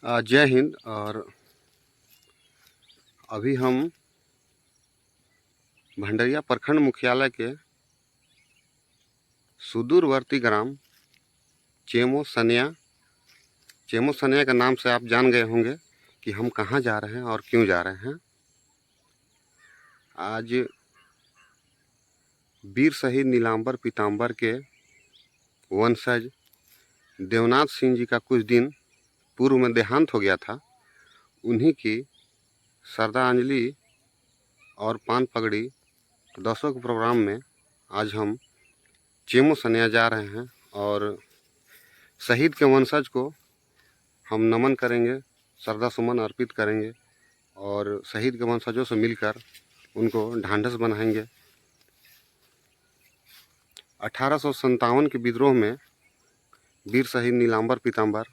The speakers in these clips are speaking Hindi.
जय हिंद। और अभी हम भंडरिया प्रखंड मुख्यालय के सुदूरवर्ती ग्राम चेमो सनिया के नाम से आप जान गए होंगे कि हम कहाँ जा रहे हैं और क्यों जा रहे हैं। आज वीर शहीद नीलांबर पीताम्बर के वंशज देवनाथ सिंह जी का कुछ दिन पूर्व में देहांत हो गया था। उन्हीं की श्रद्धांजलि और पान पगड़ी दसों के प्रोग्राम में आज हम चेमो सनिया जा रहे हैं और शहीद के वंशज को हम नमन करेंगे, श्रद्धा सुमन अर्पित करेंगे और शहीद के वंशजों से मिलकर उनको ढांढस बनाएंगे। 1857 के विद्रोह में वीर शहीद नीलांबर पीताम्बर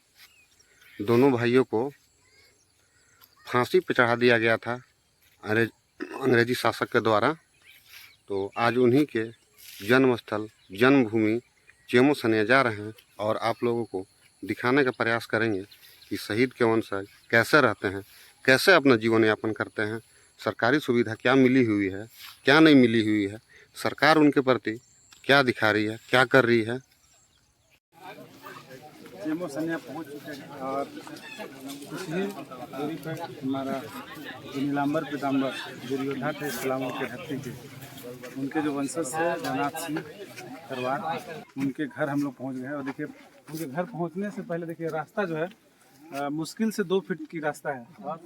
दोनों भाइयों को फांसी पर चढ़ा दिया गया था अंग्रेजी शासक के द्वारा। तो आज उन्हीं के जन्मस्थल जन्मभूमि चेमो सनिया जा रहे हैं और आप लोगों को दिखाने का प्रयास करेंगे कि शहीद के वंशज कैसे रहते हैं, कैसे अपना जीवन यापन करते हैं, सरकारी सुविधा क्या मिली हुई है, क्या नहीं मिली हुई है, सरकार उनके प्रति क्या दिखा रही है, क्या कर रही है। चेमो सनिया पहुँच चुके हैं और कुछ ही दूरी पर हमारा जो नीलांबर पीताम्बर वीर योद्धा थे इस्लामों के धरती के, उनके जो वंशज थे देवनाथ सिंह करवार, उनके घर हम लोग पहुंच गए। और देखिए उनके घर पहुंचने से पहले देखिए रास्ता जो है मुश्किल से 2 फीट की रास्ता है और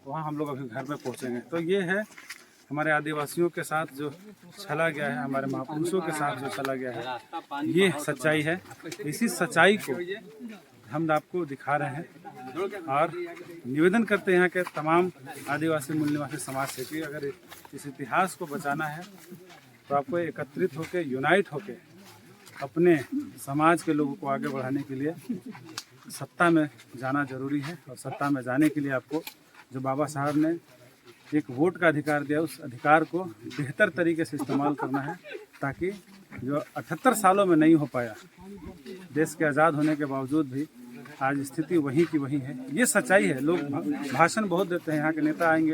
वहाँ हम लोग अभी घर में पहुँचेंगे। तो ये है हमारे आदिवासियों के साथ जो चला गया है, हमारे महापुरुषों के साथ जो चला गया है, ये सच्चाई है। इसी सच्चाई को हम आपको दिखा रहे हैं और निवेदन करते हैं यहाँ के तमाम आदिवासी मूल निवासी समाज से कि अगर इस इतिहास को बचाना है तो आपको एकत्रित होकर यूनाइट होकर अपने समाज के लोगों को आगे बढ़ाने के लिए सत्ता में जाना जरूरी है। और सत्ता में जाने के लिए आपको जो बाबा साहब ने एक वोट का अधिकार दिया, उस अधिकार को बेहतर तरीके से इस्तेमाल करना है ताकि जो 78 सालों में नहीं हो पाया, देश के आज़ाद होने के बावजूद भी आज स्थिति वहीं की वहीं है। ये सच्चाई है। लोग भाषण बहुत देते हैं, यहाँ के नेता आएंगे,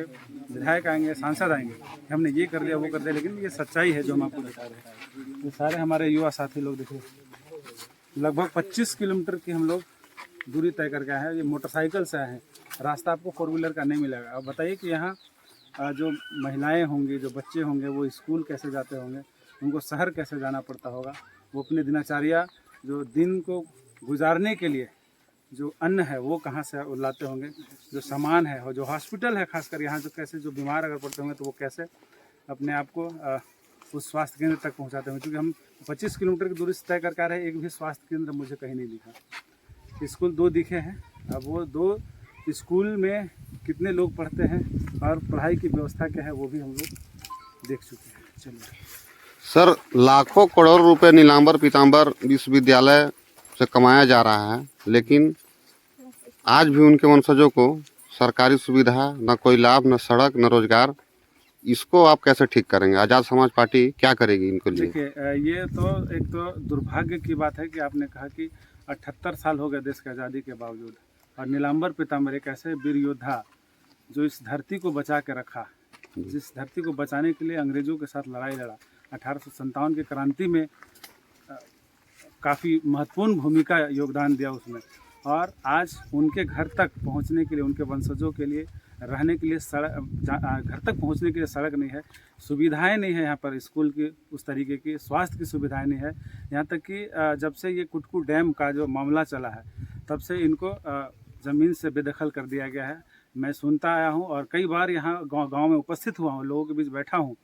विधायक आएंगे, सांसद आएंगे, हमने ये कर दिया वो कर दिया, लेकिन ये सच्चाई है जो हम आपको दिखा रहे हैं। ये सारे हमारे युवा साथी लोग देखिए लगभग 25 किलोमीटर की हम लोग दूरी तय करके आए हैं। ये मोटरसाइकिल से आए हैं, रास्ता आपको 4 व्हीलर का नहीं मिलेगा। अब बताइए कि यहाँ जो महिलाएं होंगी, जो बच्चे होंगे, वो स्कूल कैसे जाते होंगे, उनको शहर कैसे जाना पड़ता होगा, वो अपनी दिनचर्या जो दिन को गुजारने के लिए जो अन्न है वो कहाँ से लाते होंगे, जो सामान है और जो हॉस्पिटल है खासकर यहाँ जो कैसे जो बीमार अगर पड़ते होंगे तो वो कैसे अपने आप को उस स्वास्थ्य केंद्र तक पहुँचाते होंगे। क्योंकि हम 25 किलोमीटर की दूरी से तय करके आ रहे हैं, एक भी स्वास्थ्य केंद्र मुझे कहीं नहीं दिखा। स्कूल 2 दिखे हैं, अब वो 2 स्कूल में कितने लोग पढ़ते हैं और पढ़ाई की व्यवस्था क्या है वो भी हम लोग देख चुके हैं। चलिए सर, लाखों करोड़ रुपए नीलांबर पीताम्बर विश्वविद्यालय से कमाया जा रहा है, लेकिन आज भी उनके वंशजों को सरकारी सुविधा, न कोई लाभ, न सड़क, न रोजगार। इसको आप कैसे ठीक करेंगे? आज़ाद समाज पार्टी क्या करेगी इनको लिए? देखिए ये तो एक तो दुर्भाग्य की बात है कि आपने कहा कि 78 साल हो गए देश की आज़ादी के बावजूद, और नीलांबर पीताम्बर एक ऐसे वीर योद्धा जो इस धरती को बचा के रखा, जिस धरती को बचाने के लिए अंग्रेजों के साथ लड़ाई लड़ा, 1857 की क्रांति में काफ़ी महत्वपूर्ण भूमिका योगदान दिया उसमें। और आज उनके घर तक पहुंचने के लिए, उनके वंशजों के लिए रहने के लिए घर तक पहुंचने के लिए सड़क नहीं है, सुविधाएं नहीं है यहाँ पर, स्कूल की उस तरीके की, स्वास्थ्य की सुविधाएं नहीं है। यहाँ तक कि जब से ये कुटकू डैम का जो मामला चला है तब से इनको ज़मीन से बेदखल कर दिया गया है। मैं सुनता आया हूँ और कई बार यहाँ गाँव में उपस्थित हुआ हूँ, लोगों के बीच बैठा हूँ।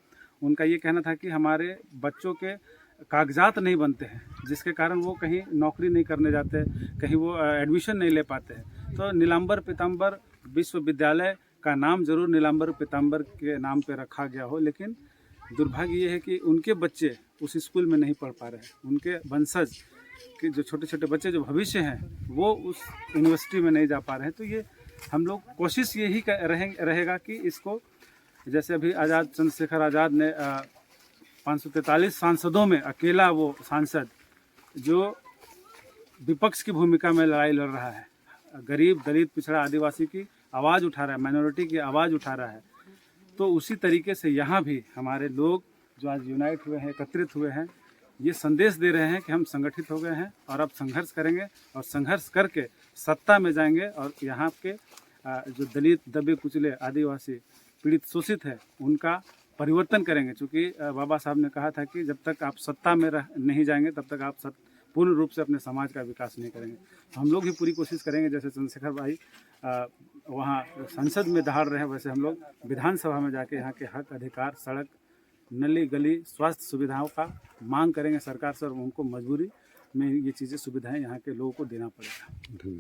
उनका ये कहना था कि हमारे बच्चों के कागजात नहीं बनते हैं, जिसके कारण वो कहीं नौकरी नहीं करने जाते, कहीं वो एडमिशन नहीं ले पाते हैं। तो नीलांबर पीताम्बर विश्वविद्यालय का नाम जरूर नीलांबर पीताम्बर के नाम पे रखा गया हो, लेकिन दुर्भाग्य ये है कि उनके बच्चे उस स्कूल में नहीं पढ़ पा रहे हैं। उनके वंशज के जो छोटे छोटे बच्चे जो भविष्य हैं वो उस यूनिवर्सिटी में नहीं जा पा रहे हैं। तो ये हम लोग कोशिश यही रहेगा कि इसको, जैसे अभी आज़ाद चंद्रशेखर आज़ाद ने 543 सांसदों में अकेला वो सांसद जो विपक्ष की भूमिका में लड़ाई लड़ रहा है, गरीब, दलित, पिछड़ा, आदिवासी की आवाज़ उठा रहा है, माइनॉरिटी की आवाज़ उठा रहा है। तो उसी तरीके से यहाँ भी हमारे लोग जो आज यूनाइट हुए हैं, एकत्रित हुए हैं, ये संदेश दे रहे हैं कि हम संगठित हो गए हैं और अब संघर्ष करेंगे और संघर्ष करके सत्ता में जाएंगे और यहाँ के जो दलित, दबे कुचले, आदिवासी, पीड़ित, शोषित है, उनका परिवर्तन करेंगे। चूँकि बाबा साहब ने कहा था कि जब तक आप सत्ता में नहीं जाएंगे तब तक आप पूर्ण रूप से अपने समाज का विकास नहीं करेंगे। तो हम लोग भी पूरी कोशिश करेंगे, जैसे चंद्रशेखर भाई वहाँ संसद में दहाड़ रहे हैं, वैसे हम लोग विधानसभा में जाके यहाँ के हक, अधिकार, सड़क, नली गली, स्वास्थ्य सुविधाओं का मांग करेंगे सरकार से और उनको मजबूरी में ये चीज़ें, सुविधाएं यहाँ के लोगों को देना पड़ेगा।